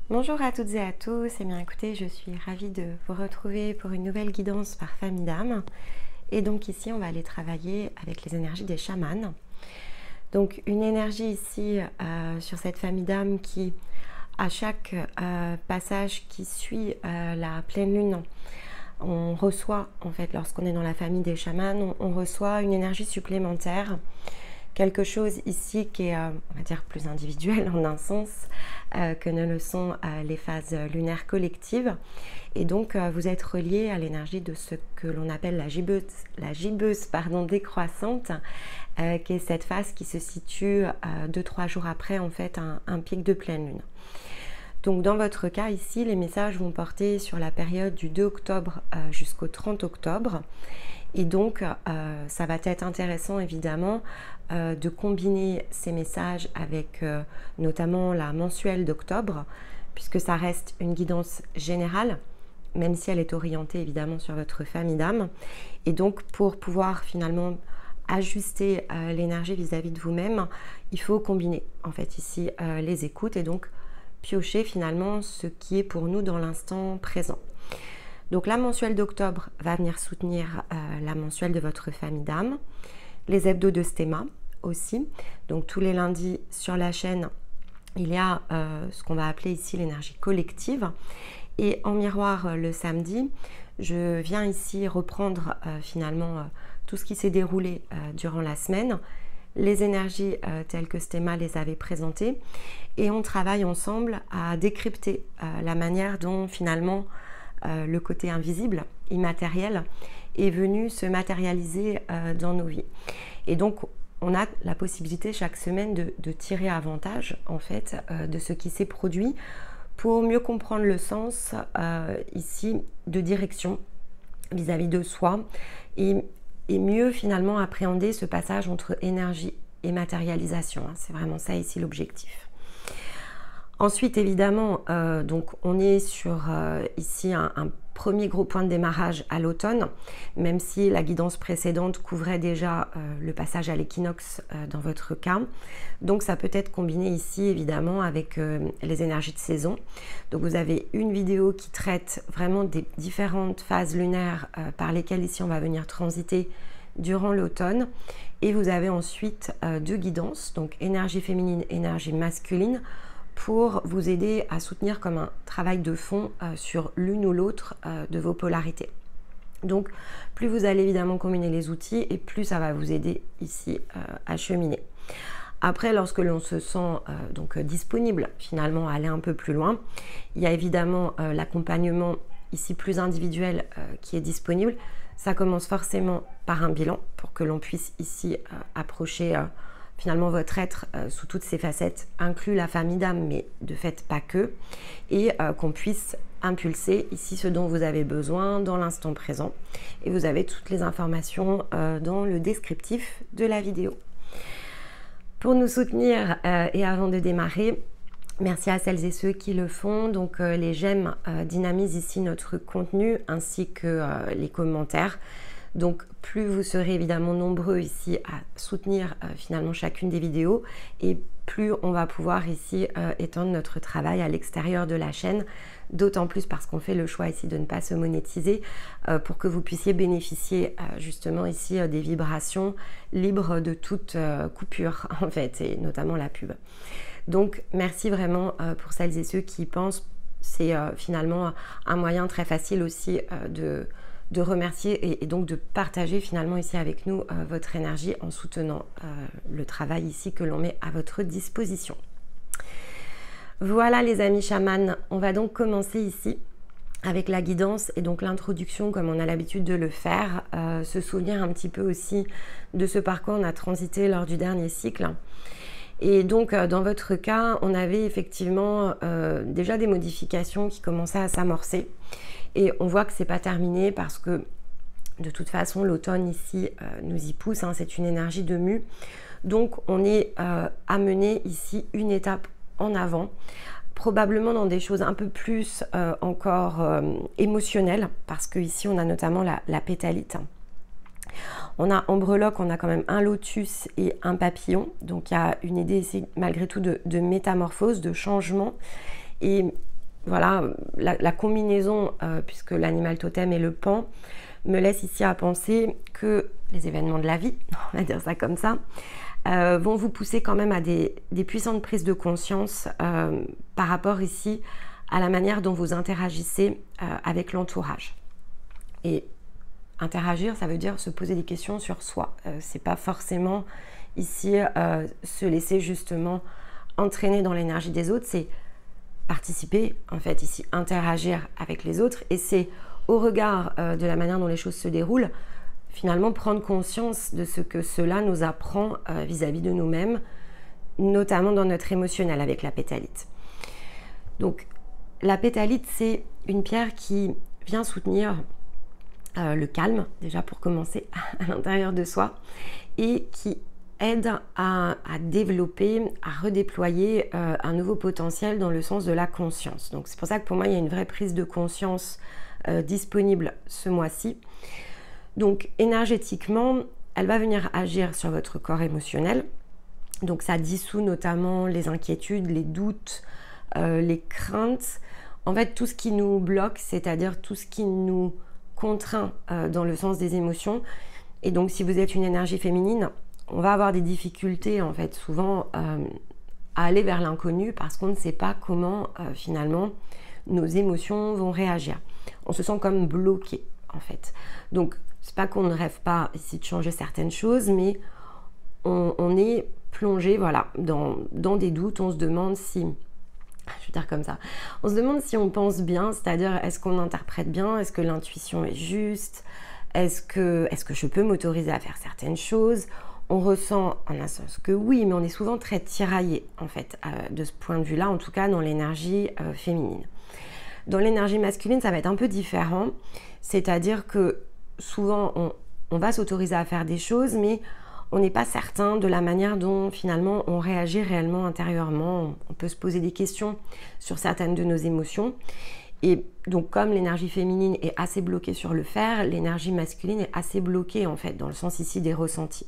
Bonjour à toutes et à tous, et bien écoutez, je suis ravie de vous retrouver pour une nouvelle guidance par famille d'âme. Et donc ici, on va aller travailler avec les énergies des chamans. Donc une énergie ici sur cette famille d'âme qui, à chaque passage qui suit la pleine lune, on reçoit, en fait, lorsqu'on est dans la famille des chamans, on reçoit une énergie supplémentaire. Quelque chose ici qui est, on va dire, plus individuel en un sens que ne le sont les phases lunaires collectives. Et donc, vous êtes relié à l'énergie de ce que l'on appelle la gibbeuse décroissante, qui est cette phase qui se situe 2-3 jours après, en fait, un pic de pleine lune. Donc, dans votre cas ici, les messages vont porter sur la période du 2 octobre jusqu'au 30 octobre. Et donc, ça va être intéressant évidemment de combiner ces messages avec notamment la mensuelle d'octobre, puisque ça reste une guidance générale, même si elle est orientée évidemment sur votre famille d'âme. Et donc, pour pouvoir finalement ajuster l'énergie vis-à-vis de vous-même, il faut combiner en fait ici les écoutes et donc piocher finalement ce qui est pour nous dans l'instant présent. Donc la mensuelle d'octobre va venir soutenir la mensuelle de votre famille d'âme, les hebdos de Stéma aussi. Donc tous les lundis sur la chaîne, il y a ce qu'on va appeler ici l'énergie collective. Et en miroir le samedi, je viens ici reprendre finalement tout ce qui s'est déroulé durant la semaine, les énergies telles que Stéma les avait présentées, et on travaille ensemble à décrypter la manière dont finalement le côté invisible, immatériel, est venu se matérialiser dans nos vies. Et donc, on a la possibilité chaque semaine de tirer avantage, en fait, de ce qui s'est produit pour mieux comprendre le sens, ici, de direction vis-à-vis de soi et mieux, finalement, appréhender ce passage entre énergie et matérialisation. C'est vraiment ça, ici, l'objectif. Ensuite, évidemment, donc on est sur ici un premier gros point de démarrage à l'automne, même si la guidance précédente couvrait déjà le passage à l'équinoxe dans votre cas. Donc ça peut être combiné ici évidemment avec les énergies de saison. Donc vous avez une vidéo qui traite vraiment des différentes phases lunaires par lesquelles ici on va venir transiter durant l'automne. Et vous avez ensuite deux guidances, donc énergie féminine, énergie masculine, pour vous aider à soutenir comme un travail de fond sur l'une ou l'autre de vos polarités. Donc, plus vous allez évidemment combiner les outils et plus ça va vous aider ici à cheminer. Après, lorsque l'on se sent donc disponible finalement à aller un peu plus loin, il y a évidemment l'accompagnement ici plus individuel qui est disponible. Ça commence forcément par un bilan pour que l'on puisse ici approcher finalement votre être sous toutes ses facettes, inclut la famille d'âme, mais de fait pas que, et qu'on puisse impulser ici ce dont vous avez besoin dans l'instant présent. Et vous avez toutes les informations dans le descriptif de la vidéo. Pour nous soutenir et avant de démarrer, merci à celles et ceux qui le font. Donc les j'aime dynamisent ici notre contenu ainsi que les commentaires. Donc plus vous serez évidemment nombreux ici à soutenir finalement chacune des vidéos et plus on va pouvoir ici étendre notre travail à l'extérieur de la chaîne, d'autant plus parce qu'on fait le choix ici de ne pas se monétiser pour que vous puissiez bénéficier justement ici des vibrations libres de toute coupure en fait, et notamment la pub. Donc merci vraiment pour celles et ceux qui y pensent. C'est finalement un moyen très facile aussi de remercier et donc de partager finalement ici avec nous votre énergie en soutenant le travail ici que l'on met à votre disposition. Voilà les amis chamans, on va donc commencer ici avec la guidance et donc l'introduction comme on a l'habitude de le faire, se souvenir un petit peu aussi de ce par quoi on a transité lors du dernier cycle. Et donc dans votre cas, on avait effectivement déjà des modifications qui commençaient à s'amorcer. Et on voit que c'est pas terminé parce que de toute façon l'automne ici nous y pousse, hein, c'est une énergie de mue. Donc on est amené ici une étape en avant, probablement dans des choses un peu plus encore émotionnelles, parce que ici on a notamment la pétalite. On a en breloque, on a quand même un lotus et un papillon, donc il y a une idée ici malgré tout de métamorphose, de changement. Et voilà, la combinaison, puisque l'animal totem est le pan, me laisse ici à penser que les événements de la vie, on va dire ça comme ça, vont vous pousser quand même à des puissantes prises de conscience par rapport ici à la manière dont vous interagissez avec l'entourage. Et interagir, ça veut dire se poser des questions sur soi. C'est pas forcément ici se laisser justement entraîner dans l'énergie des autres, c'est participer, en fait, ici, interagir avec les autres, et c'est au regard de la manière dont les choses se déroulent, finalement prendre conscience de ce que cela nous apprend vis-à-vis de nous-mêmes, notamment dans notre émotionnel avec la pétalite. Donc, la pétalite, c'est une pierre qui vient soutenir le calme, déjà pour commencer, à l'intérieur de soi, et qui aide à développer, à redéployer un nouveau potentiel dans le sens de la conscience. Donc c'est pour ça que pour moi, il y a une vraie prise de conscience disponible ce mois-ci. Donc énergétiquement, elle va venir agir sur votre corps émotionnel. Donc ça dissout notamment les inquiétudes, les doutes, les craintes. En fait, tout ce qui nous bloque, c'est-à-dire tout ce qui nous contraint dans le sens des émotions. Et donc si vous êtes une énergie féminine, on va avoir des difficultés en fait souvent à aller vers l'inconnu parce qu'on ne sait pas comment finalement nos émotions vont réagir. On se sent comme bloqué en fait. Donc c'est pas qu'on ne rêve pas ici de changer certaines choses, mais on est plongé voilà, dans des doutes. On se demande si, je vais dire comme ça, on se demande si on pense bien, c'est-à-dire est-ce qu'on interprète bien, est-ce que l'intuition est juste, est-ce que je peux m'autoriser à faire certaines choses. On ressent en un sens que oui, mais on est souvent très tiraillé en fait de ce point de vue-là, en tout cas dans l'énergie féminine. Dans l'énergie masculine, ça va être un peu différent, c'est-à-dire que souvent on va s'autoriser à faire des choses, mais on n'est pas certain de la manière dont finalement on réagit réellement intérieurement. On peut se poser des questions sur certaines de nos émotions. Et donc comme l'énergie féminine est assez bloquée sur le faire, l'énergie masculine est assez bloquée en fait, dans le sens ici des ressentis.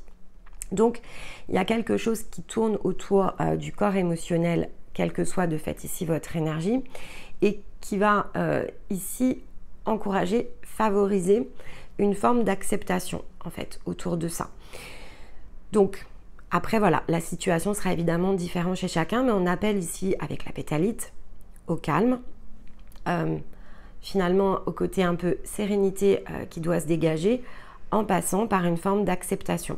Donc, il y a quelque chose qui tourne autour du corps émotionnel, quelle que soit de fait ici votre énergie, et qui va ici encourager, favoriser une forme d'acceptation en fait autour de ça. Donc, après voilà, la situation sera évidemment différente chez chacun, mais on appelle ici avec la pétalite au calme, finalement au côté un peu sérénité qui doit se dégager en passant par une forme d'acceptation.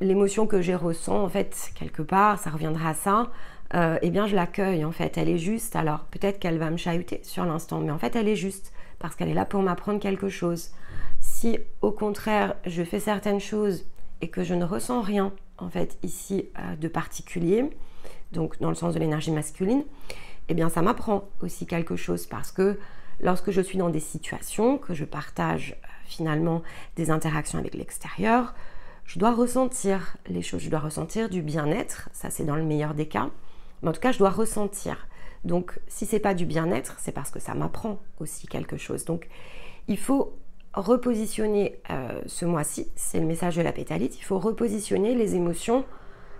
L'émotion que je ressens, en fait, quelque part, ça reviendra à ça, eh bien, je l'accueille, en fait, elle est juste. Alors, peut-être qu'elle va me chahuter sur l'instant, mais en fait, elle est juste, parce qu'elle est là pour m'apprendre quelque chose. Si, au contraire, je fais certaines choses et que je ne ressens rien, en fait, ici, de particulier, donc dans le sens de l'énergie masculine, eh bien, ça m'apprend aussi quelque chose, parce que lorsque je suis dans des situations, que je partage, finalement, des interactions avec l'extérieur, je dois ressentir les choses, je dois ressentir du bien-être, ça c'est dans le meilleur des cas, mais en tout cas je dois ressentir. Donc si c'est pas du bien-être, c'est parce que ça m'apprend aussi quelque chose. Donc il faut repositionner ce mois-ci, c'est le message de la pétalite, il faut repositionner les émotions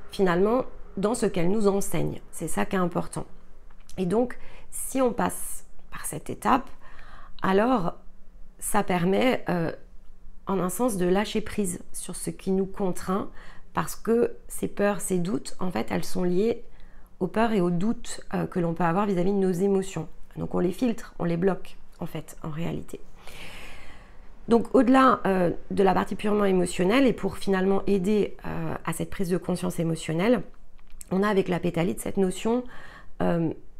finalement dans ce qu'elles nous enseignent. C'est ça qui est important. Et donc si on passe par cette étape, alors ça permet en un sens de lâcher prise sur ce qui nous contraint, parce que ces peurs, ces doutes, en fait, elles sont liées aux peurs et aux doutes que l'on peut avoir vis-à-vis de nos émotions. Donc on les filtre, on les bloque, en fait, en réalité. Donc au-delà de la partie purement émotionnelle, et pour finalement aider à cette prise de conscience émotionnelle, on a avec la pétalite cette notion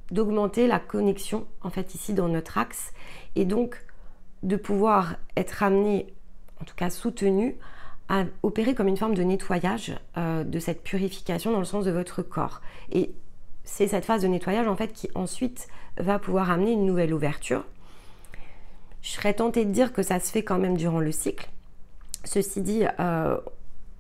d'augmenter la connexion, en fait, ici dans notre axe, et donc de pouvoir être amené, en tout cas soutenu, à opérer comme une forme de nettoyage de cette purification dans le sens de votre corps. Et c'est cette phase de nettoyage en fait qui ensuite va pouvoir amener une nouvelle ouverture. Je serais tentée de dire que ça se fait quand même durant le cycle. Ceci dit,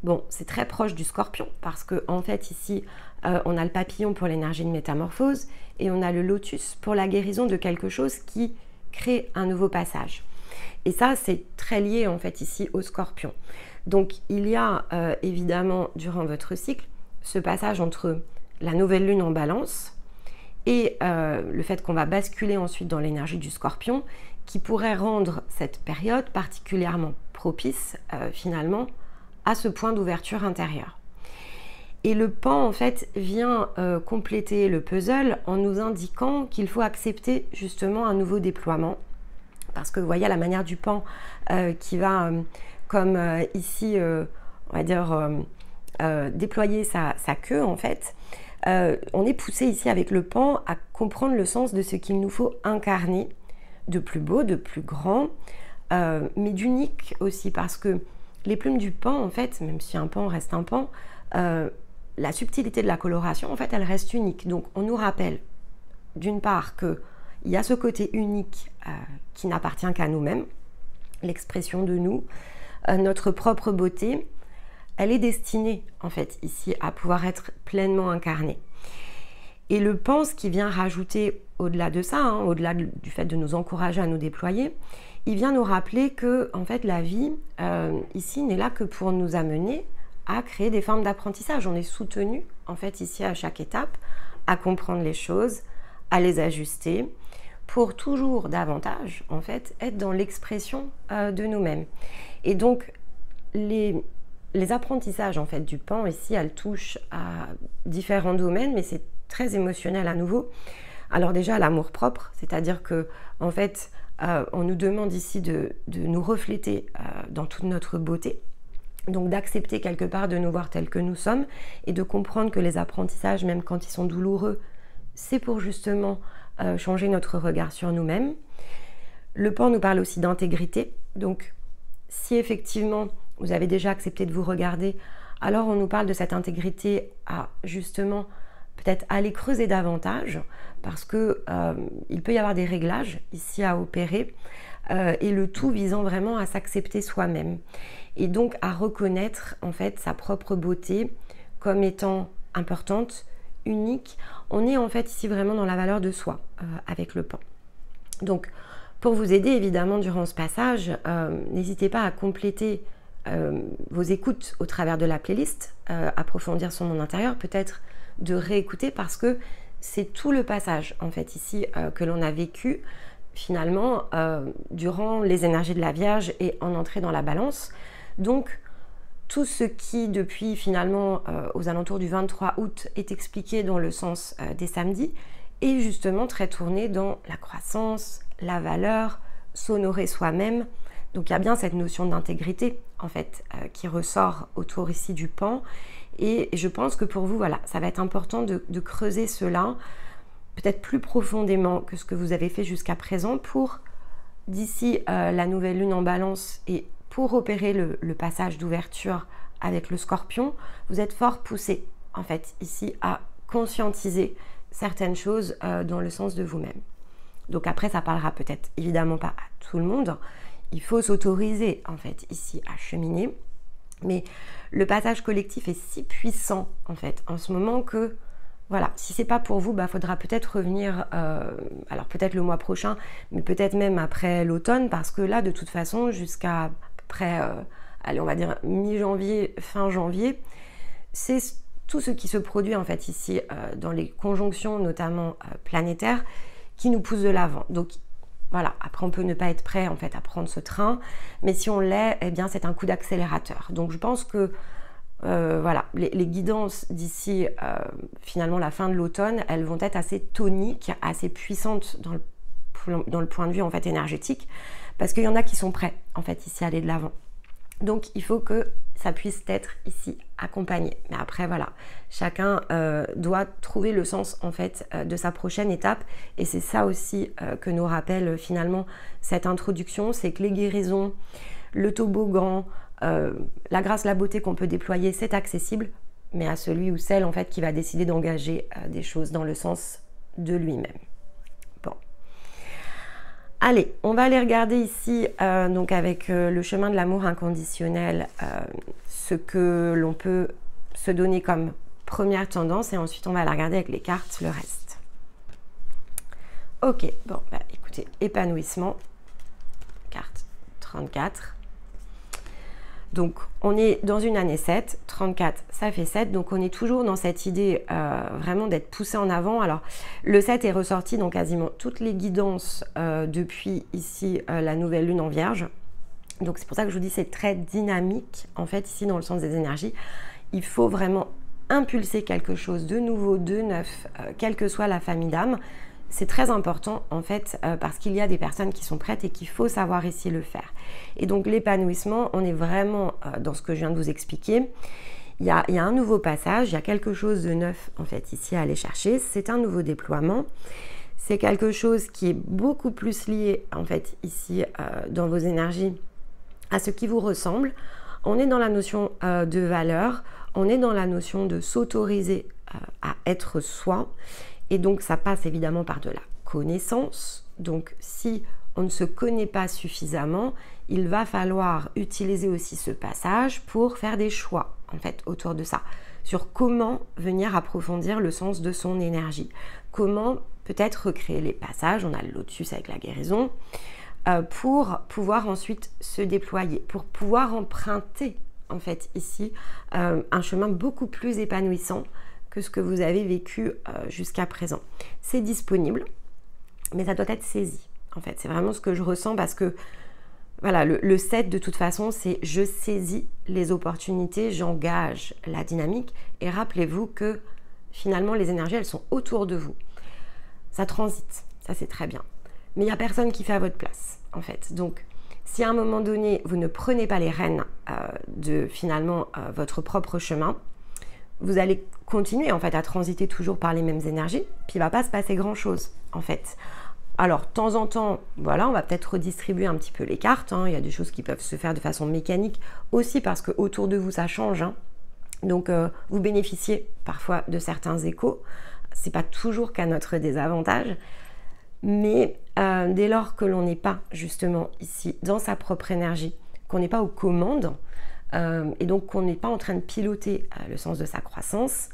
bon, c'est très proche du scorpion parce que en fait ici on a le papillon pour l'énergie de métamorphose et on a le lotus pour la guérison de quelque chose qui crée un nouveau passage. Et ça, c'est très lié en fait ici au scorpion. Donc il y a évidemment durant votre cycle ce passage entre la nouvelle lune en balance et le fait qu'on va basculer ensuite dans l'énergie du Scorpion, qui pourrait rendre cette période particulièrement propice finalement à ce point d'ouverture intérieure. Et le Pan en fait vient compléter le puzzle en nous indiquant qu'il faut accepter justement un nouveau déploiement, parce que vous voyez à la manière du Pan qui va comme ici on va dire déployer sa queue en fait. On est poussé ici avec le Pan à comprendre le sens de ce qu'il nous faut incarner de plus beau, de plus grand, mais d'unique aussi, parce que les plumes du Pan en fait, même si un Pan reste un Pan, la subtilité de la coloration en fait elle reste unique. Donc on nous rappelle d'une part qu'il y a ce côté unique qui n'appartient qu'à nous-mêmes, l'expression de nous, notre propre beauté, elle est destinée en fait ici à pouvoir être pleinement incarnée. Et le Pan, ce qui vient rajouter au-delà de ça, hein, au-delà du fait de nous encourager à nous déployer, il vient nous rappeler que en fait la vie ici n'est là que pour nous amener à créer des formes d'apprentissage. On est soutenu en fait ici à chaque étape à comprendre les choses, à les ajuster, pour toujours davantage en fait être dans l'expression de nous-mêmes. Et donc les apprentissages en fait du Pan ici, elles touchent à différents domaines, mais c'est très émotionnel à nouveau. Alors déjà l'amour-propre, c'est-à-dire que en fait on nous demande ici de nous refléter dans toute notre beauté, donc d'accepter quelque part de nous voir tels que nous sommes et de comprendre que les apprentissages, même quand ils sont douloureux, c'est pour justement changer notre regard sur nous-mêmes. Le Pan nous parle aussi d'intégrité, donc si effectivement vous avez déjà accepté de vous regarder, alors on nous parle de cette intégrité à justement peut-être aller creuser davantage, parce que il peut y avoir des réglages ici à opérer, et le tout visant vraiment à s'accepter soi-même et donc à reconnaître en fait sa propre beauté comme étant importante, unique. On est en fait ici vraiment dans la valeur de soi avec le Pan. Donc pour vous aider évidemment durant ce passage, n'hésitez pas à compléter vos écoutes au travers de la playlist, approfondir son monde intérieur, peut-être de réécouter, parce que c'est tout le passage en fait ici que l'on a vécu finalement durant les énergies de la Vierge et en entrée dans la Balance. Donc tout ce qui depuis finalement aux alentours du 23 août est expliqué dans le sens des samedis est justement très tourné dans la croissance, la valeur, s'honorer soi-même. Donc il y a bien cette notion d'intégrité en fait qui ressort autour ici du Pan. Et je pense que pour vous, voilà, ça va être important de creuser cela peut-être plus profondément que ce que vous avez fait jusqu'à présent pour, d'ici la nouvelle lune en Balance et pour opérer le passage d'ouverture avec le Scorpion, vous êtes fort poussé en fait ici à conscientiser certaines choses dans le sens de vous-même. Donc après, ça parlera peut-être évidemment pas à tout le monde. Il faut s'autoriser en fait ici à cheminer. Mais le passage collectif est si puissant en fait en ce moment que voilà, si c'est pas pour vous, bah faudra peut-être revenir, alors peut-être le mois prochain, mais peut-être même après l'automne, parce que là de toute façon jusqu'à près, allez on va dire mi-janvier, fin janvier, c'est tout ce qui se produit en fait ici dans les conjonctions notamment planétaires qui nous poussent de l'avant. Donc voilà, après on peut ne pas être prêt en fait à prendre ce train, mais si on l'est, eh bien c'est un coup d'accélérateur. Donc je pense que voilà, les guidances d'ici finalement la fin de l'automne, elles vont être assez toniques, assez puissantes dans le point de vue en fait énergétique, parce qu'il y en a qui sont prêts en fait ici à aller de l'avant. Donc il faut que ça puisse être ici accompagné. Mais après voilà, chacun doit trouver le sens en fait de sa prochaine étape, et c'est ça aussi que nous rappelle finalement cette introduction, c'est que les guérisons, le toboggan, la grâce, la beauté qu'on peut déployer, c'est accessible, mais à celui ou celle en fait qui va décider d'engager des choses dans le sens de lui-même. Bon. Allez, on va aller regarder ici, donc avec le chemin de l'amour inconditionnel, ce que l'on peut se donner comme première tendance, et ensuite on va la regarder avec les cartes, le reste. Ok, bon, bah, écoutez, épanouissement, carte 34. Donc, on est dans une année 7, 34, ça fait 7. Donc, on est toujours dans cette idée vraiment d'être poussé en avant. Alors, le 7 est ressorti dans quasiment toutes les guidances depuis ici la nouvelle lune en Vierge. Donc, c'est pour ça que je vous dis c'est très dynamique, en fait, ici dans le sens des énergies. Il faut vraiment impulser quelque chose de nouveau, de neuf, quelle que soit la famille d'âme. C'est très important en fait parce qu'il y a des personnes qui sont prêtes et qu'il faut savoir ici le faire. Et donc l'épanouissement, on est vraiment dans ce que je viens de vous expliquer. Il y a un nouveau passage, il y a quelque chose de neuf en fait ici à aller chercher. C'est un nouveau déploiement. C'est quelque chose qui est beaucoup plus lié en fait ici dans vos énergies à ce qui vous ressemble. On est dans la notion de valeur, on est dans la notion de s'autoriser à être soi. Et donc, ça passe évidemment par de la connaissance. Donc, si on ne se connaît pas suffisamment, il va falloir utiliser aussi ce passage pour faire des choix, en fait, autour de ça. Sur comment venir approfondir le sens de son énergie. Comment peut-être recréer les passages, on a le lotus avec la guérison, pour pouvoir ensuite se déployer, pour pouvoir emprunter, en fait, ici, un chemin beaucoup plus épanouissant que ce que vous avez vécu jusqu'à présent. C'est disponible, mais ça doit être saisi. En fait, c'est vraiment ce que je ressens parce que voilà, le 7 de toute façon, c'est je saisis les opportunités, j'engage la dynamique. Et rappelez-vous que finalement, les énergies, elles sont autour de vous. Ça transite, ça c'est très bien. Mais il n'y a personne qui fait à votre place, en fait. Donc, si à un moment donné, vous ne prenez pas les rênes de finalement votre propre chemin, vous allez continuer en fait à transiter toujours par les mêmes énergies, puis il ne va pas se passer grand chose en fait. Alors de temps en temps, voilà, on va peut-être redistribuer un petit peu les cartes, hein. Il y a des choses qui peuvent se faire de façon mécanique aussi parce que autour de vous ça change, hein. Donc vous bénéficiez parfois de certains échos, c'est pas toujours qu'à notre désavantage, mais dès lors que l'on n'est pas justement ici dans sa propre énergie, qu'on n'est pas aux commandes, et donc qu'on n'est pas en train de piloter le sens de sa croissance,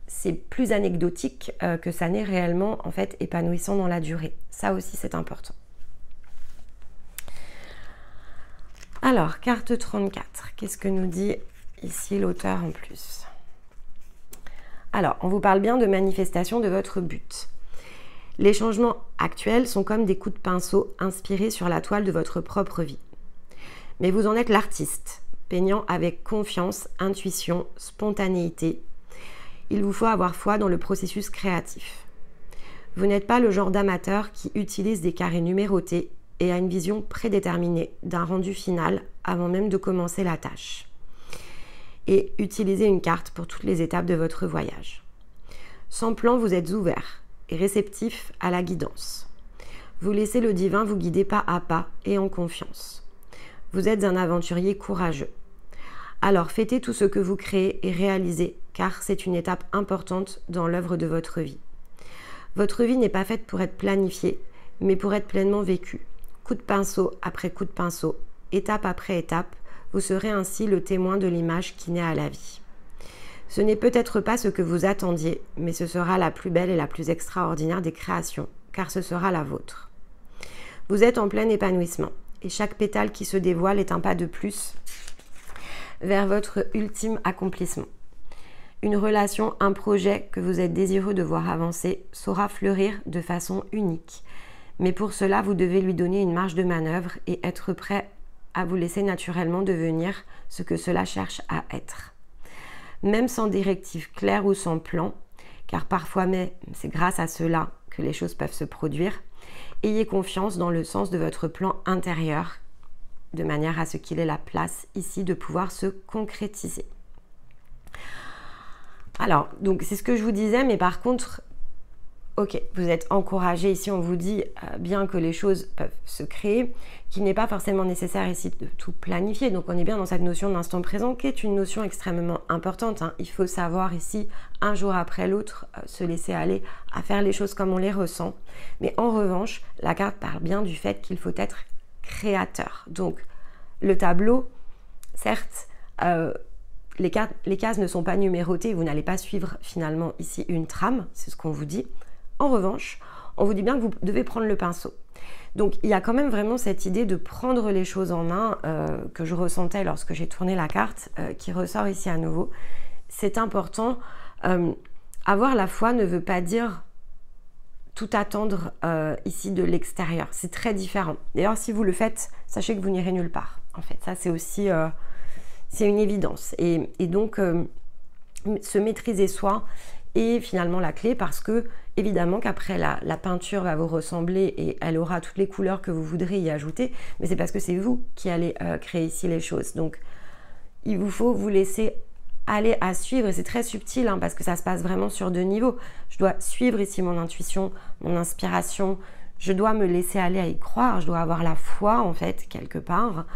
c'est plus anecdotique que ça n'est réellement en fait épanouissant dans la durée. Ça aussi c'est important. Alors, carte 34, qu'est-ce que nous dit ici l'auteur en plus? Alors, on vous parle bien de manifestation de votre but. Les changements actuels sont comme des coups de pinceau inspirés sur la toile de votre propre vie. Mais vous en êtes l'artiste, peignant avec confiance, intuition, spontanéité. Il vous faut avoir foi dans le processus créatif. Vous n'êtes pas le genre d'amateur qui utilise des carrés numérotés et a une vision prédéterminée d'un rendu final avant même de commencer la tâche. Et utilisez une carte pour toutes les étapes de votre voyage. Sans plan, vous êtes ouvert et réceptif à la guidance. Vous laissez le divin vous guider pas à pas et en confiance. Vous êtes un aventurier courageux. Alors fêtez tout ce que vous créez et réalisez, car c'est une étape importante dans l'œuvre de votre vie. Votre vie n'est pas faite pour être planifiée, mais pour être pleinement vécue. Coup de pinceau après coup de pinceau, étape après étape, vous serez ainsi le témoin de l'image qui naît à la vie. Ce n'est peut-être pas ce que vous attendiez, mais ce sera la plus belle et la plus extraordinaire des créations, car ce sera la vôtre. Vous êtes en plein épanouissement, et chaque pétale qui se dévoile est un pas de plus vers votre ultime accomplissement. Une relation, un projet que vous êtes désireux de voir avancer saura fleurir de façon unique. Mais pour cela, vous devez lui donner une marge de manœuvre et être prêt à vous laisser naturellement devenir ce que cela cherche à être. Même sans directive claire ou sans plan, car parfois c'est grâce à cela que les choses peuvent se produire, ayez confiance dans le sens de votre plan intérieur, de manière à ce qu'il ait la place ici de pouvoir se concrétiser. Alors, donc c'est ce que je vous disais, mais par contre, ok, vous êtes encouragé ici, on vous dit bien que les choses peuvent se créer, qu'il n'est pas forcément nécessaire ici de tout planifier. Donc on est bien dans cette notion d'instant présent qui est une notion extrêmement importante, hein. Il faut savoir ici, un jour après l'autre, se laisser aller à faire les choses comme on les ressent. Mais en revanche, la carte parle bien du fait qu'il faut être créateur. Donc le tableau, certes, les cases ne sont pas numérotées, vous n'allez pas suivre finalement ici une trame, c'est ce qu'on vous dit. En revanche, on vous dit bien que vous devez prendre le pinceau. Donc il y a quand même vraiment cette idée de prendre les choses en main que je ressentais lorsque j'ai tourné la carte, qui ressort ici à nouveau. C'est important. Avoir la foi ne veut pas dire tout attendre ici de l'extérieur. C'est très différent. D'ailleurs, si vous le faites, sachez que vous n'irez nulle part. En fait, ça c'est aussi c'est une évidence. Et donc, se maîtriser soi est finalement la clé parce que, évidemment, qu'après la peinture va vous ressembler et elle aura toutes les couleurs que vous voudrez y ajouter, mais c'est parce que c'est vous qui allez créer ici les choses. Donc, il vous faut vous laisser aller à suivre, et c'est très subtil parce que ça se passe vraiment sur 2 niveaux. Je dois suivre ici mon intuition, mon inspiration, je dois me laisser aller à y croire, je dois avoir la foi en fait quelque part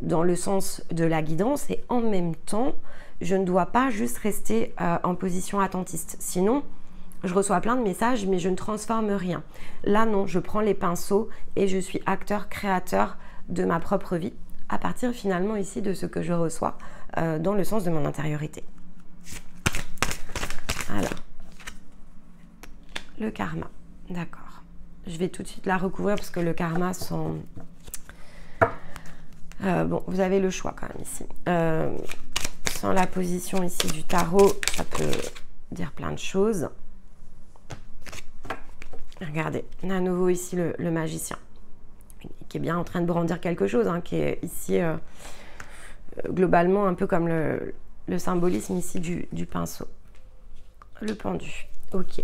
dans le sens de la guidance, et en même temps je ne dois pas juste rester en position attentiste, sinon je reçois plein de messages mais je ne transforme rien. Là non, je prends les pinceaux et je suis acteur, créateur de ma propre vie à partir finalement ici de ce que je reçois dans le sens de mon intériorité. Alors, le karma, d'accord. Je vais tout de suite la recouvrir parce que le karma sont... bon, vous avez le choix quand même ici. Sans la position ici du tarot, ça peut dire plein de choses. Regardez, on a à nouveau ici le magicien, qui est bien en train de brandir quelque chose, qui est ici globalement un peu comme le symbolisme ici du pinceau. Le pendu, ok.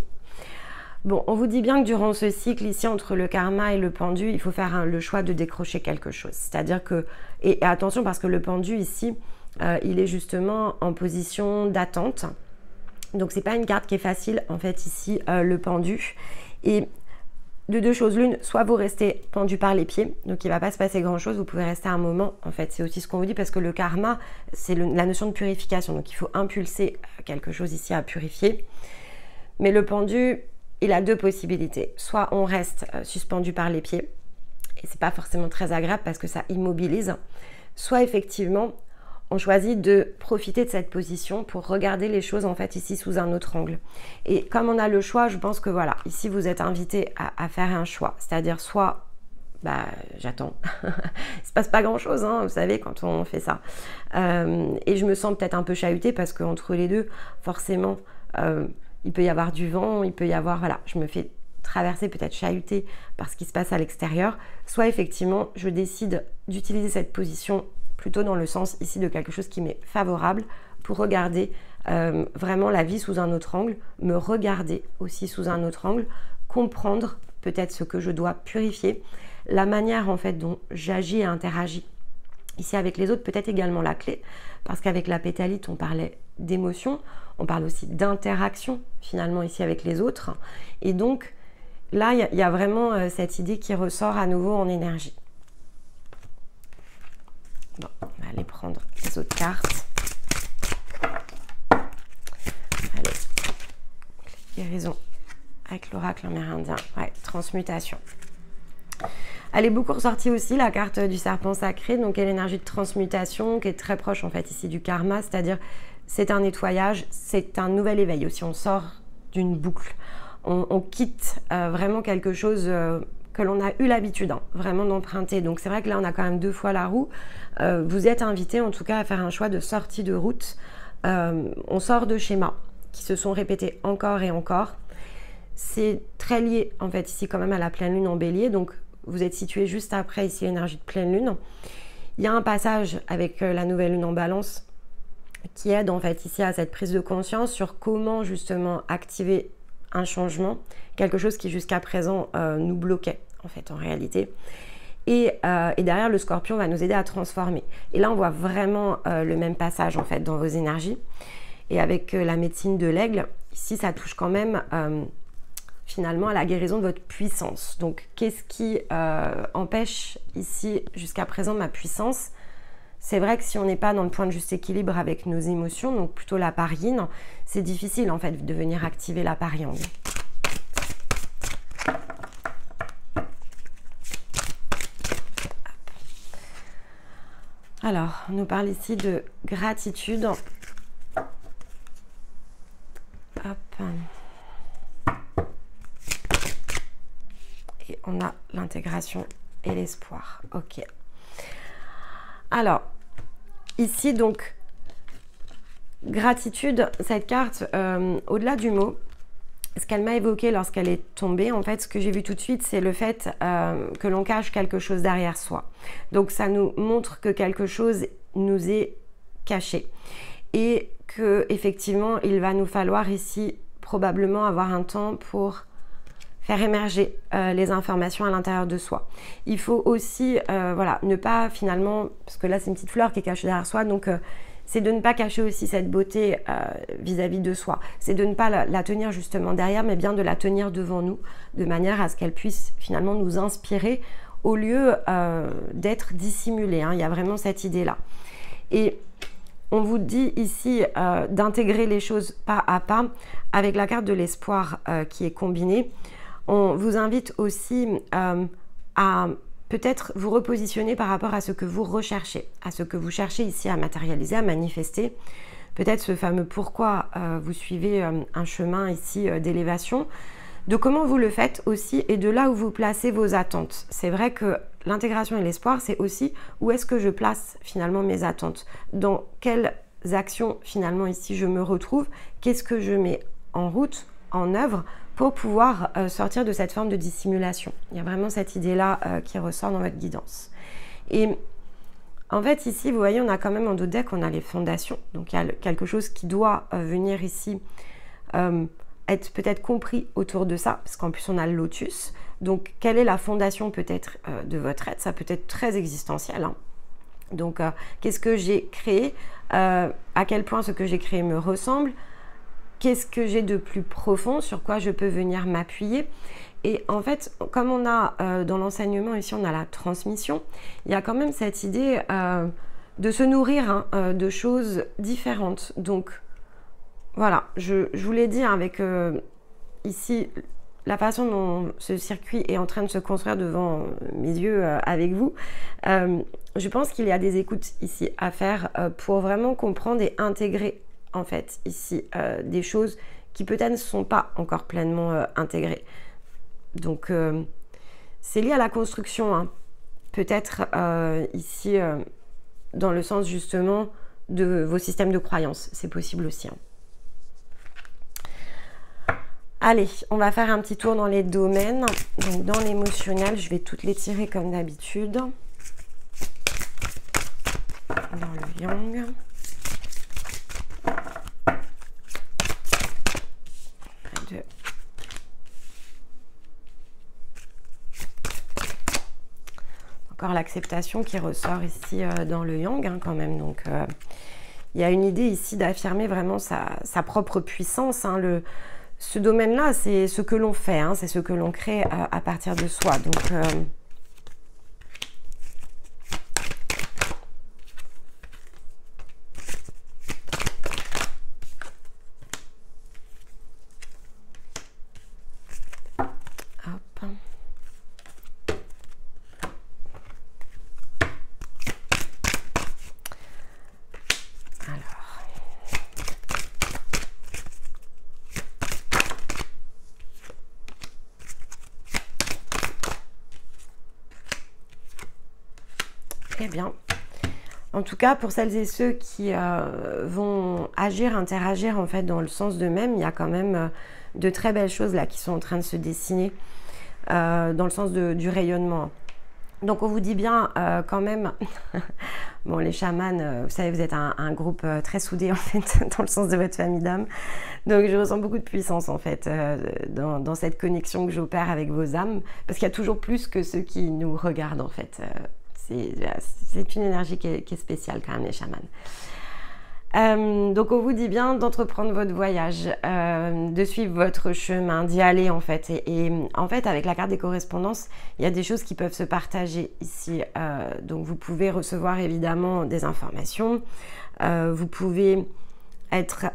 Bon, on vous dit bien que durant ce cycle ici, entre le karma et le pendu, il faut faire le choix de décrocher quelque chose. C'est-à-dire que, et attention parce que le pendu ici, il est justement en position d'attente. Donc c'est pas une carte qui est facile en fait ici, le pendu. Et de 2 choses l'une, soit vous restez pendu par les pieds, donc il ne va pas se passer grand chose, vous pouvez rester un moment, en fait c'est aussi ce qu'on vous dit parce que le karma c'est la notion de purification, donc il faut impulser quelque chose ici à purifier. Mais le pendu, il a 2 possibilités, soit on reste suspendu par les pieds, et c'est pas forcément très agréable parce que ça immobilise, soit effectivement on choisit de profiter de cette position pour regarder les choses en fait ici sous un autre angle. Et comme on a le choix, je pense que voilà, ici vous êtes invité à faire un choix, c'est-à-dire soit j'attends, il se passe pas grand chose vous savez quand on fait ça, et je me sens peut-être un peu chahutée parce qu'entre les deux forcément il peut y avoir du vent, il peut y avoir, voilà, je me fais traverser, peut-être chahuter par ce qui se passe à l'extérieur, soit effectivement je décide d'utiliser cette position plutôt dans le sens ici de quelque chose qui m'est favorable pour regarder vraiment la vie sous un autre angle, me regarder aussi sous un autre angle, comprendre peut-être ce que je dois purifier, la manière en fait dont j'agis et interagis ici avec les autres, peut-être également la clé, parce qu'avec la pétalite on parlait d'émotion, on parle aussi d'interaction finalement ici avec les autres, et donc là il y a vraiment cette idée qui ressort à nouveau en énergie. Bon, on va aller prendre les autres cartes. Allez, guérison avec l'oracle amérindien. Ouais, transmutation. Elle est beaucoup ressortie aussi, la carte du serpent sacré, donc elle est l'énergie de transmutation qui est très proche en fait ici du karma, c'est-à-dire c'est un nettoyage, c'est un nouvel éveil aussi, on sort d'une boucle. On quitte vraiment quelque chose que l'on a eu l'habitude vraiment d'emprunter. Donc c'est vrai que là on a quand même 2 fois la roue. Vous êtes invité en tout cas à faire un choix de sortie de route. On sort de schémas qui se sont répétés encore et encore. C'est très lié en fait ici quand même à la pleine lune en bélier. Donc vous êtes situé juste après ici l'énergie de pleine lune. Il y a un passage avec la nouvelle lune en balance qui aide en fait ici à cette prise de conscience sur comment justement activer un changement, quelque chose qui jusqu'à présent nous bloquait en fait en réalité. Et derrière le scorpion va nous aider à transformer. Et là on voit vraiment le même passage en fait dans vos énergies. Et avec la médecine de l'aigle, ici ça touche quand même finalement à la guérison de votre puissance. Donc qu'est-ce qui empêche ici jusqu'à présent ma puissance? C'est vrai que si on n'est pas dans le point de juste équilibre avec nos émotions, donc plutôt la pariine, c'est difficile en fait de venir activer la pariangue. Alors, on nous parle ici de gratitude. Hop. Et on a l'intégration et l'espoir. Ok. Alors, ici, donc, gratitude, cette carte, au-delà du mot, ce qu'elle m'a évoqué lorsqu'elle est tombée, en fait, ce que j'ai vu tout de suite, c'est le fait que l'on cache quelque chose derrière soi. Donc, ça nous montre que quelque chose nous est caché. Et que, effectivement, il va nous falloir ici, probablement, avoir un temps pour faire émerger les informations à l'intérieur de soi. Il faut aussi, voilà, ne pas finalement, parce que là c'est une petite fleur qui est cachée derrière soi, donc c'est de ne pas cacher aussi cette beauté vis-à-vis de soi. C'est de ne pas la tenir justement derrière, mais bien de la tenir devant nous, de manière à ce qu'elle puisse finalement nous inspirer au lieu d'être dissimulée. Hein. Il y a vraiment cette idée-là. Et on vous dit ici d'intégrer les choses pas à pas avec la carte de l'espoir qui est combinée. On vous invite aussi à peut-être vous repositionner par rapport à ce que vous recherchez, à ce que vous cherchez ici à matérialiser, à manifester. Peut-être ce fameux pourquoi vous suivez un chemin ici d'élévation, de comment vous le faites aussi et de là où vous placez vos attentes. C'est vrai que l'intégration et l'espoir, c'est aussi où est-ce que je place finalement mes attentes, dans quelles actions finalement ici je me retrouve, qu'est-ce que je mets en route, en œuvre, pour pouvoir sortir de cette forme de dissimulation. Il y a vraiment cette idée-là qui ressort dans votre guidance. Et en fait, ici, vous voyez, on a quand même en dos de deck, on a les fondations. Donc, il y a quelque chose qui doit venir ici être peut-être compris autour de ça, parce qu'en plus, on a le lotus. Donc, quelle est la fondation peut-être de votre être? Ça peut être très existentiel. Hein. Donc, qu'est-ce que j'ai créé? À quel point ce que j'ai créé me ressemble? Qu'est-ce que j'ai de plus profond, sur quoi je peux venir m'appuyer? Et en fait, comme on a dans l'enseignement ici, on a la transmission, il y a quand même cette idée de se nourrir hein, de choses différentes. Donc voilà, je vous l'ai dit hein, avec ici la façon dont ce circuit est en train de se construire devant mes yeux avec vous. Je pense qu'il y a des écoutes ici à faire pour vraiment comprendre et intégrer en fait ici des choses qui peut-être ne sont pas encore pleinement intégrées. Donc c'est lié à la construction, hein. Peut-être ici dans le sens justement de vos systèmes de croyances, c'est possible aussi. Hein. Allez, on va faire un petit tour dans les domaines. Donc dans l'émotionnel, je vais toutes les tirer comme d'habitude. Dans le yang. Encore l'acceptation qui ressort ici dans le yang hein, quand même. Donc il y a une idée ici d'affirmer vraiment sa propre puissance. Hein. Ce domaine-là, c'est ce que l'on fait, hein, c'est ce que l'on crée à partir de soi. Donc eh bien, en tout cas, pour celles et ceux qui vont agir, interagir en fait dans le sens d'eux-mêmes, il y a quand même de très belles choses là qui sont en train de se dessiner dans le sens du rayonnement. Donc on vous dit bien quand même, bon les chamans, vous savez, vous êtes un groupe très soudé en fait dans le sens de votre famille d'âmes. Donc je ressens beaucoup de puissance en fait dans cette connexion que j'opère avec vos âmes, parce qu'il y a toujours plus que ceux qui nous regardent en fait. C'est une énergie qui est spéciale quand même, les chamans. Donc on vous dit bien d'entreprendre votre voyage, de suivre votre chemin, d'y aller en fait. Et en fait, avec la carte des correspondances, il y a des choses qui peuvent se partager ici. Donc vous pouvez recevoir évidemment des informations, vous pouvez être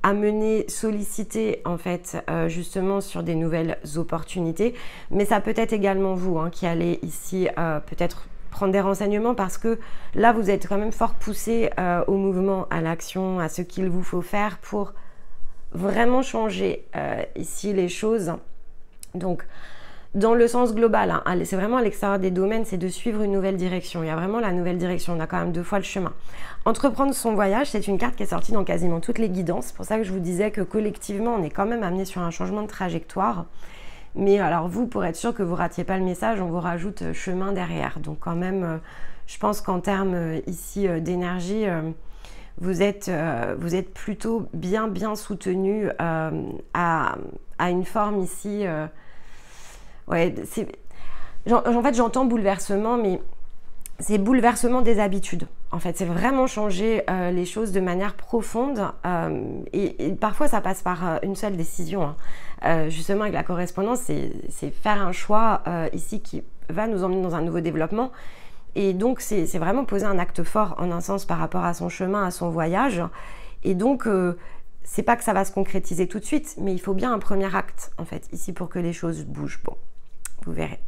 amené, sollicité en fait justement sur des nouvelles opportunités, mais ça peut être également vous hein, qui allez ici peut-être prendre des renseignements, parce que là vous êtes quand même fort poussé au mouvement, à l'action, à ce qu'il vous faut faire pour vraiment changer ici les choses. Donc dans le sens global, hein, c'est vraiment à l'extérieur des domaines, c'est de suivre une nouvelle direction. Il y a vraiment la nouvelle direction, on a quand même 2 fois le chemin. Entreprendre son voyage, c'est une carte qui est sortie dans quasiment toutes les guidances. C'est pour ça que je vous disais que collectivement, on est quand même amené sur un changement de trajectoire. Mais alors vous, pour être sûr que vous ne ratiez pas le message, on vous rajoute chemin derrière. Donc quand même, je pense qu'en termes ici d'énergie, vous êtes plutôt bien soutenu à une forme ici. Ouais, en fait, j'entends bouleversement, mais c'est bouleversement des habitudes. En fait, c'est vraiment changer les choses de manière profonde. Et parfois, ça passe par une seule décision. Hein. Justement, avec la correspondance, c'est faire un choix ici qui va nous emmener dans un nouveau développement. Et donc, c'est vraiment poser un acte fort, en un sens, par rapport à son chemin, à son voyage. Et donc, c'est pas que ça va se concrétiser tout de suite, mais il faut bien un premier acte, en fait, ici, pour que les choses bougent. Bon, vous verrez.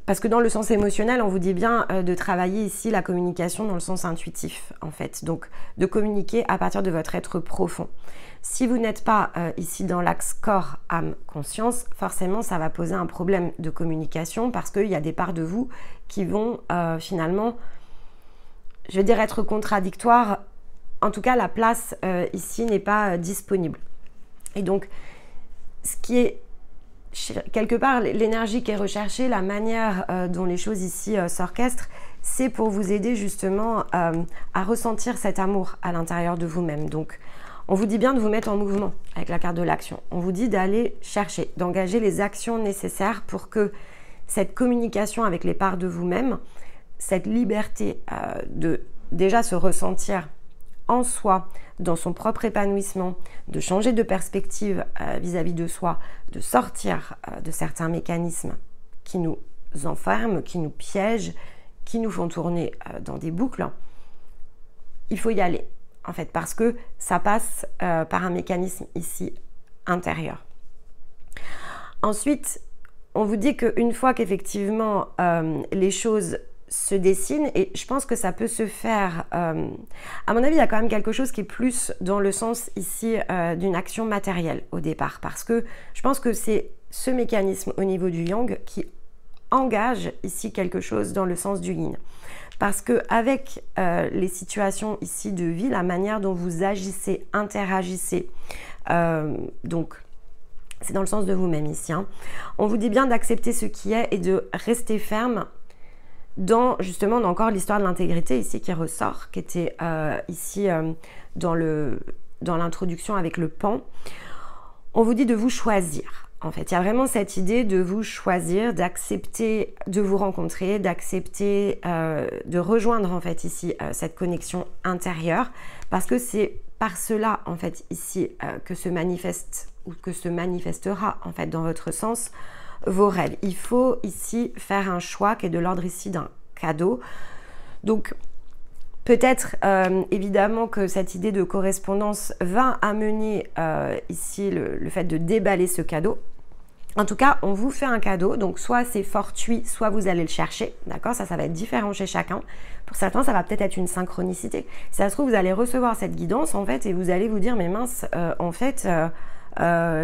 Parce que dans le sens émotionnel, on vous dit bien de travailler ici la communication dans le sens intuitif, en fait. Donc, de communiquer à partir de votre être profond. Si vous n'êtes pas ici dans l'axe corps, âme, conscience, forcément, ça va poser un problème de communication parce qu'il y a des parts de vous qui vont finalement, je vais dire, être contradictoires. En tout cas, la place ici n'est pas disponible. Et donc, ce qui est quelque part, l'énergie qui est recherchée, la manière dont les choses ici s'orchestrent, c'est pour vous aider justement à ressentir cet amour à l'intérieur de vous-même. Donc, on vous dit bien de vous mettre en mouvement avec la carte de l'action. On vous dit d'aller chercher, d'engager les actions nécessaires pour que cette communication avec les parts de vous-même, cette liberté de déjà se ressentir en soi, dans son propre épanouissement, de changer de perspective vis-à-vis de soi, de sortir de certains mécanismes qui nous enferment, qui nous piègent, qui nous font tourner dans des boucles, il faut y aller, en fait, parce que ça passe par un mécanisme ici intérieur. Ensuite, on vous dit qu'une fois qu'effectivement les choses se dessine, et je pense que ça peut se faire, à mon avis, il y a quand même quelque chose qui est plus dans le sens ici d'une action matérielle au départ, parce que je pense que c'est ce mécanisme au niveau du yang qui engage ici quelque chose dans le sens du yin. Parce que avec les situations ici de vie, la manière dont vous agissez, interagissez, donc c'est dans le sens de vous-même ici, hein, on vous dit bien d'accepter ce qui est et de rester ferme dans justement encore l'histoire de l'intégrité ici qui ressort, qui était ici dans l'introduction avec le pan. On vous dit de vous choisir. En fait, il y a vraiment cette idée de vous choisir, d'accepter de vous rencontrer, d'accepter de rejoindre en fait ici cette connexion intérieure, parce que c'est par cela en fait ici que se manifeste ou que se manifestera en fait dans votre sens vos rêves. Il faut ici faire un choix qui est de l'ordre ici d'un cadeau. Donc peut-être évidemment que cette idée de correspondance va amener ici le fait de déballer ce cadeau. En tout cas, on vous fait un cadeau, donc soit c'est fortuit, soit vous allez le chercher, d'accord? Ça va être différent chez chacun. Pour certains, ça va peut-être être une synchronicité. Si ça se trouve, vous allez recevoir cette guidance en fait et vous allez vous dire, mais mince, en fait,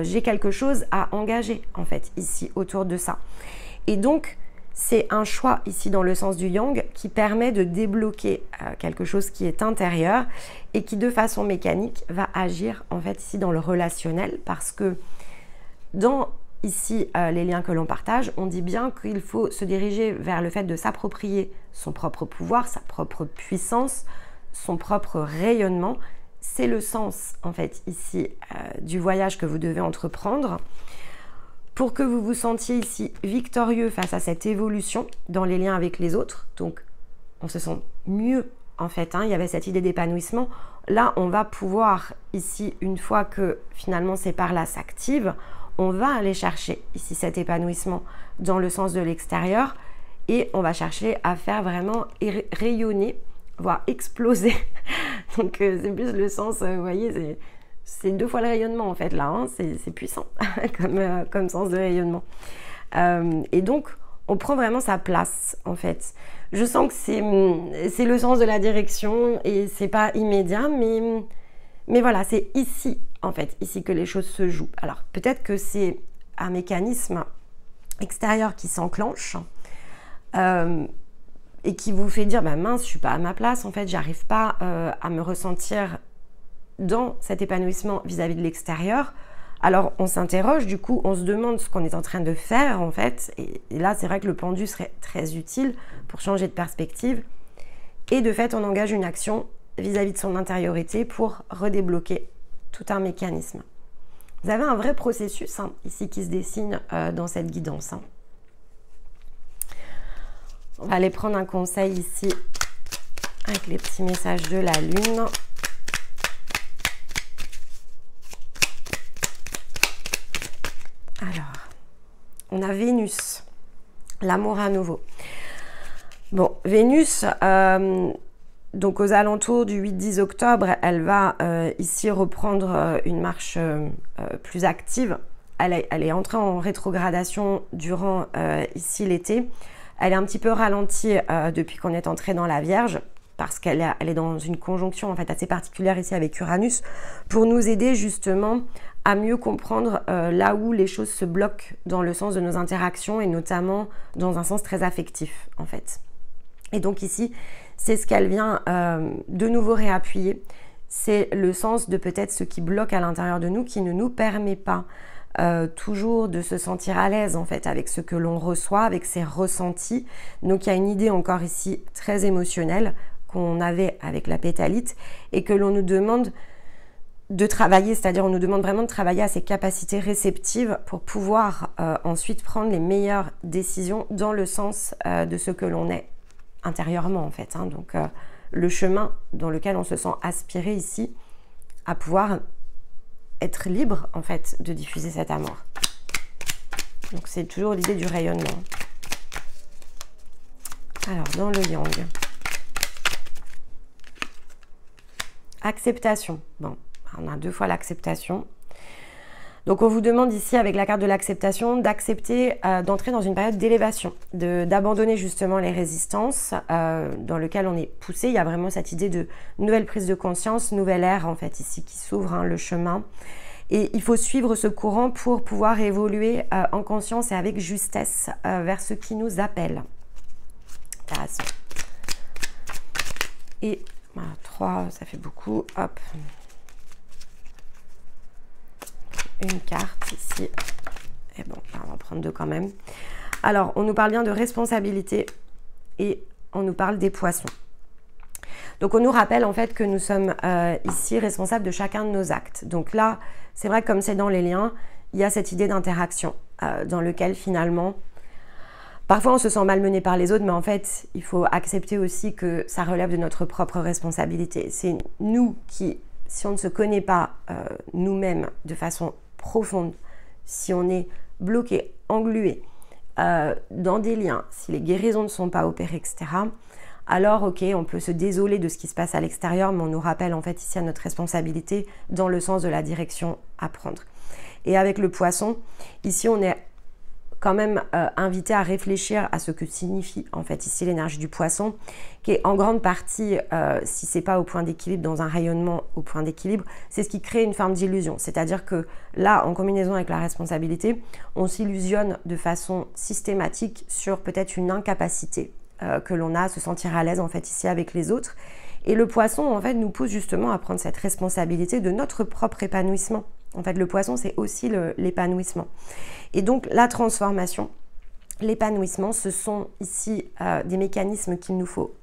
j'ai quelque chose à engager en fait ici autour de ça. Et donc, c'est un choix ici dans le sens du yang qui permet de débloquer quelque chose qui est intérieur et qui de façon mécanique va agir en fait ici dans le relationnel, parce que dans ici les liens que l'on partage, on dit bien qu'il faut se diriger vers le fait de s'approprier son propre pouvoir, sa propre puissance, son propre rayonnement. C'est le sens en fait ici du voyage que vous devez entreprendre pour que vous vous sentiez ici victorieux face à cette évolution dans les liens avec les autres. Donc on se sent mieux en fait, hein. Il y avait cette idée d'épanouissement. Là on va pouvoir ici, une fois que finalement ces parts-là s'activent, on va aller chercher ici cet épanouissement dans le sens de l'extérieur et on va chercher à faire vraiment rayonner, voire exploser. Donc c'est plus le sens, vous voyez, c'est 2 fois le rayonnement en fait là, hein, c'est puissant comme sens de rayonnement. Et donc on prend vraiment sa place en fait. Je sens que c'est le sens de la direction et c'est pas immédiat, mais voilà, c'est ici en fait, ici que les choses se jouent. Alors peut-être que c'est un mécanisme extérieur qui s'enclenche et qui vous fait dire bah mince, je suis pas à ma place, en fait, j'arrive pas à me ressentir dans cet épanouissement vis-à-vis de l'extérieur. Alors on s'interroge, du coup on se demande ce qu'on est en train de faire en fait, et là c'est vrai que le pendu serait très utile pour changer de perspective, et de fait on engage une action vis-à-vis de son intériorité pour redébloquer tout un mécanisme. Vous avez un vrai processus ici qui se dessine dans cette guidance. On va aller prendre un conseil ici avec les petits messages de la lune. Alors, on a Vénus, l'amour à nouveau. Bon, Vénus, donc aux alentours du 8-10 octobre, elle va ici reprendre une marche plus active. Elle est entrée en rétrogradation durant ici l'été. Elle est un petit peu ralentie depuis qu'on est entré dans la Vierge, parce qu'elle est dans une conjonction en fait assez particulière ici avec Uranus, pour nous aider justement à mieux comprendre là où les choses se bloquent dans le sens de nos interactions et notamment dans un sens très affectif en fait. Et donc ici, c'est ce qu'elle vient de nouveau réappuyer. C'est le sens de peut-être ce qui bloque à l'intérieur de nous, qui ne nous permet pas toujours de se sentir à l'aise en fait avec ce que l'on reçoit, avec ses ressentis. Donc il y a une idée encore ici très émotionnelle qu'on avait avec la pétalite et que l'on nous demande de travailler, c'est-à-dire on nous demande vraiment de travailler à ces capacités réceptives pour pouvoir ensuite prendre les meilleures décisions dans le sens de ce que l'on est intérieurement en fait. Donc le chemin dans lequel on se sent aspiré ici à pouvoir être libre en fait de diffuser cet amour. Donc c'est toujours l'idée du rayonnement. Alors dans le yang, acceptation. Bon, on a deux fois l'acceptation. Donc on vous demande ici avec la carte de l'acceptation d'accepter d'entrer dans une période d'élévation, d'abandonner justement les résistances dans lesquelles on est poussé. Il y a vraiment cette idée de nouvelle prise de conscience, nouvelle ère en fait ici qui s'ouvre, le chemin. Et il faut suivre ce courant pour pouvoir évoluer en conscience et avec justesse vers ce qui nous appelle. Intéressant. Et 3, ça fait beaucoup. Hop. Une carte ici. Et bon, on va en prendre deux quand même. Alors, on nous parle bien de responsabilité et on nous parle des poissons. Donc, on nous rappelle en fait que nous sommes ici responsables de chacun de nos actes. Donc là, c'est vrai que comme c'est dans les liens, il y a cette idée d'interaction dans lequel finalement, parfois on se sent malmené par les autres, mais en fait, il faut accepter aussi que ça relève de notre propre responsabilité. C'est nous qui, si on ne se connaît pas nous-mêmes de façon profonde, si on est bloqué, englué dans des liens, si les guérisons ne sont pas opérées, etc., alors ok, on peut se désoler de ce qui se passe à l'extérieur, mais on nous rappelle en fait ici à notre responsabilité dans le sens de la direction à prendre. Et avec le poisson, ici on est quand même invité à réfléchir à ce que signifie en fait ici l'énergie du poisson, qui est en grande partie, si c'est pas au point d'équilibre, dans un rayonnement au point d'équilibre, c'est ce qui crée une forme d'illusion. C'est-à-dire que là, en combinaison avec la responsabilité, on s'illusionne de façon systématique sur peut-être une incapacité que l'on a à se sentir à l'aise en fait ici avec les autres. Et le poisson en fait nous pousse justement à prendre cette responsabilité de notre propre épanouissement. En fait, le poisson, c'est aussi l'épanouissement. Et donc, la transformation, l'épanouissement, ce sont ici des mécanismes qu'il nous faut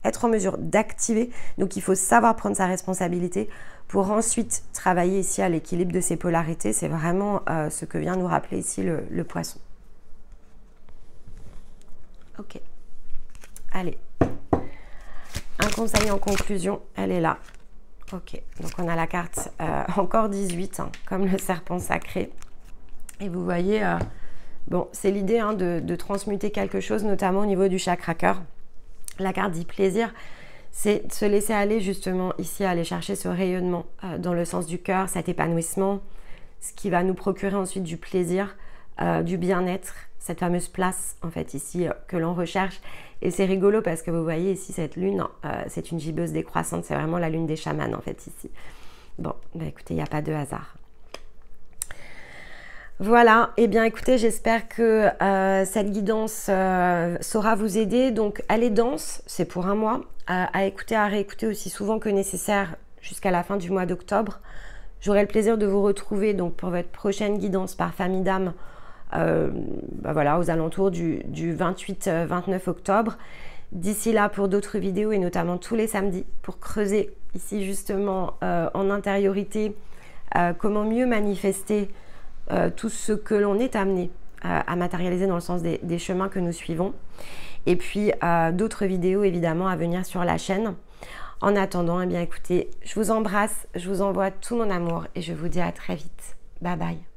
être en mesure d'activer. Donc, il faut savoir prendre sa responsabilité pour ensuite travailler ici à l'équilibre de ces polarités. C'est vraiment ce que vient nous rappeler ici le poisson. Ok. Allez. Un conseil en conclusion, elle est là. Ok, donc on a la carte encore 18, comme le serpent sacré. Et vous voyez, bon, c'est l'idée de transmuter quelque chose, notamment au niveau du chakra cœur. La carte dit plaisir, c'est de se laisser aller justement ici, aller chercher ce rayonnement dans le sens du cœur, cet épanouissement, ce qui va nous procurer ensuite du plaisir, du bien-être, cette fameuse place en fait ici que l'on recherche. Et c'est rigolo parce que vous voyez ici cette lune, c'est une gibbeuse décroissante, c'est vraiment la lune des chamans en fait ici. Bon, bah écoutez, il n'y a pas de hasard. Voilà, et bien écoutez, j'espère que cette guidance saura vous aider. Donc elle est dense, c'est pour un mois, à écouter, à réécouter aussi souvent que nécessaire jusqu'à la fin du mois d'octobre. J'aurai le plaisir de vous retrouver donc pour votre prochaine guidance par famille d'âme, voilà, aux alentours du 28-29 octobre. D'ici là, pour d'autres vidéos et notamment tous les samedis, pour creuser ici justement en intériorité comment mieux manifester tout ce que l'on est amené à matérialiser dans le sens des chemins que nous suivons. Et puis d'autres vidéos évidemment à venir sur la chaîne. En attendant, eh bien écoutez, je vous embrasse, je vous envoie tout mon amour et je vous dis à très vite. Bye bye.